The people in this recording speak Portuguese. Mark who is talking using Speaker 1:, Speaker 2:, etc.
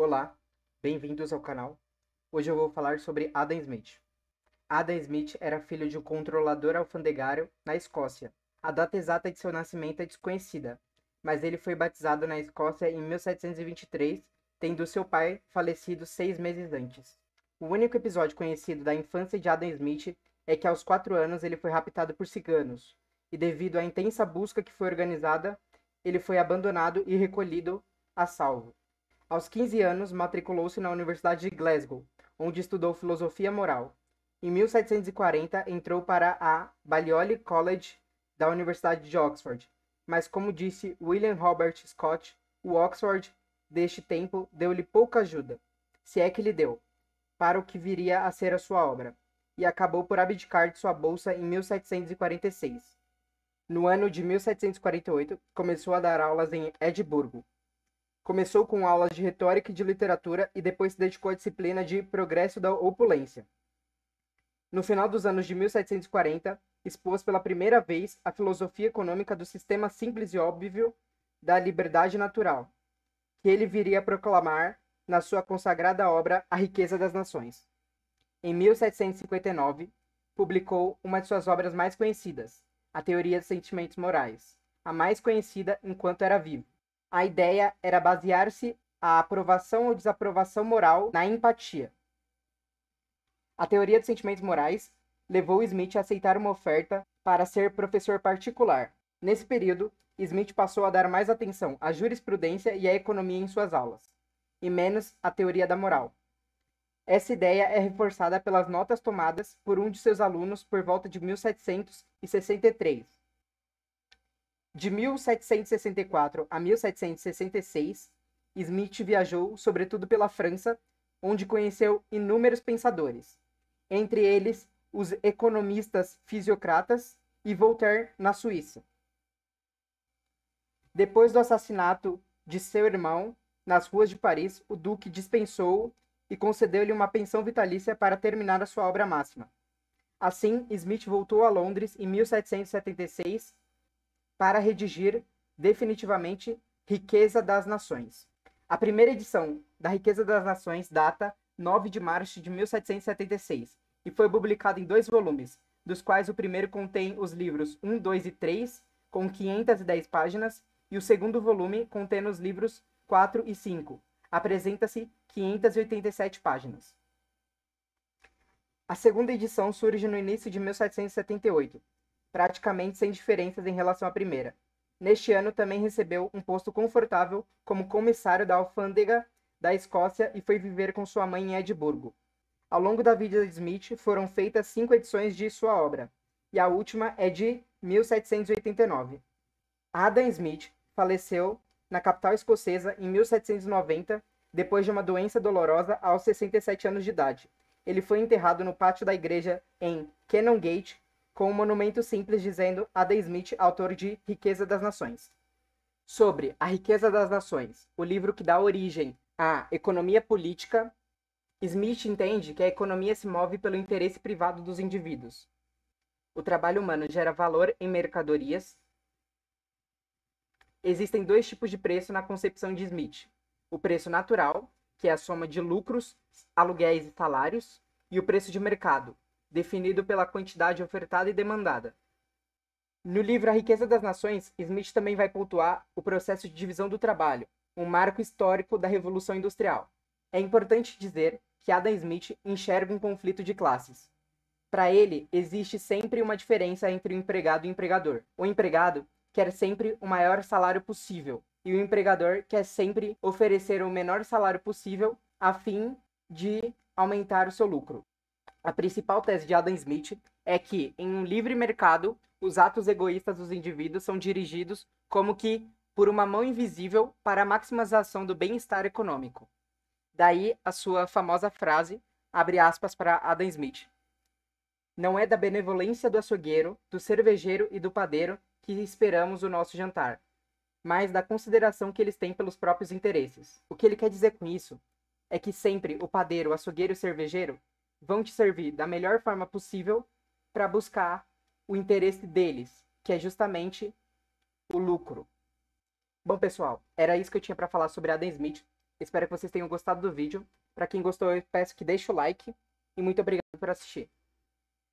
Speaker 1: Olá, bem-vindos ao canal. Hoje eu vou falar sobre Adam Smith. Adam Smith era filho de um controlador alfandegário na Escócia. A data exata de seu nascimento é desconhecida, mas ele foi batizado na Escócia em 1723, tendo seu pai falecido 6 meses antes. O único episódio conhecido da infância de Adam Smith é que aos 4 anos ele foi raptado por ciganos, e devido à intensa busca que foi organizada, ele foi abandonado e recolhido a salvo. Aos 15 anos, matriculou-se na Universidade de Glasgow, onde estudou filosofia moral. Em 1740, entrou para a Balliol College da Universidade de Oxford, mas como disse William Robert Scott, o Oxford deste tempo deu-lhe pouca ajuda, se é que lhe deu, para o que viria a ser a sua obra, e acabou por abdicar de sua bolsa em 1746. No ano de 1748, começou a dar aulas em Edimburgo. Começou com aulas de retórica e de literatura e depois se dedicou à disciplina de progresso da opulência. No final dos anos de 1740, expôs pela primeira vez a filosofia econômica do sistema simples e óbvio da liberdade natural, que ele viria a proclamar na sua consagrada obra A Riqueza das Nações. Em 1759, publicou uma de suas obras mais conhecidas, A Teoria dos Sentimentos Morais, a mais conhecida enquanto era vivo. A ideia era basear-se a aprovação ou desaprovação moral na empatia. A teoria dos sentimentos morais levou Smith a aceitar uma oferta para ser professor particular. Nesse período, Smith passou a dar mais atenção à jurisprudência e à economia em suas aulas, e menos à teoria da moral. Essa ideia é reforçada pelas notas tomadas por um de seus alunos por volta de 1763. De 1764 a 1766, Smith viajou sobretudo pela França, onde conheceu inúmeros pensadores, entre eles os economistas fisiocratas e Voltaire na Suíça. Depois do assassinato de seu irmão nas ruas de Paris, o duque dispensou-o e concedeu-lhe uma pensão vitalícia para terminar a sua obra máxima. Assim, Smith voltou a Londres em 1776 para redigir definitivamente Riqueza das Nações. A primeira edição da Riqueza das Nações data 9 de março de 1776 e foi publicada em 2 volumes, dos quais o primeiro contém os livros 1, 2 e 3, com 510 páginas, e o segundo volume contém os livros 4 e 5. Apresenta-se 587 páginas. A segunda edição surge no início de 1778, praticamente sem diferenças em relação à primeira. Neste ano também recebeu um posto confortável como comissário da alfândega da Escócia e foi viver com sua mãe em Edimburgo. Ao longo da vida de Smith foram feitas 5 edições de sua obra, e a última é de 1789. Adam Smith faleceu na capital escocesa em 1790, depois de uma doença dolorosa aos 67 anos de idade. Ele foi enterrado no pátio da igreja em Canongate, com um monumento simples dizendo Adam Smith, autor de Riqueza das Nações. Sobre A Riqueza das Nações, o livro que dá origem à economia política, Smith entende que a economia se move pelo interesse privado dos indivíduos. O trabalho humano gera valor em mercadorias. Existem 2 tipos de preço na concepção de Smith. O preço natural, que é a soma de lucros, aluguéis e salários, e o preço de mercado, definido pela quantidade ofertada e demandada. No livro A Riqueza das Nações, Smith também vai pontuar o processo de divisão do trabalho, um marco histórico da Revolução Industrial. É importante dizer que Adam Smith enxerga um conflito de classes. Para ele, existe sempre uma diferença entre o empregado e o empregador. O empregado quer sempre o maior salário possível, e o empregador quer sempre oferecer o menor salário possível a fim de aumentar o seu lucro. A principal tese de Adam Smith é que, em um livre mercado, os atos egoístas dos indivíduos são dirigidos como que por uma mão invisível para a maximização do bem-estar econômico. Daí a sua famosa frase, abre aspas para Adam Smith: "Não é da benevolência do açougueiro, do cervejeiro e do padeiro que esperamos o nosso jantar, mas da consideração que eles têm pelos próprios interesses." O que ele quer dizer com isso é que sempre o padeiro, o açougueiro e o cervejeiro vão te servir da melhor forma possível para buscar o interesse deles, que é justamente o lucro. Bom, pessoal, era isso que eu tinha para falar sobre Adam Smith. Espero que vocês tenham gostado do vídeo. Para quem gostou, eu peço que deixe o like. E muito obrigado por assistir.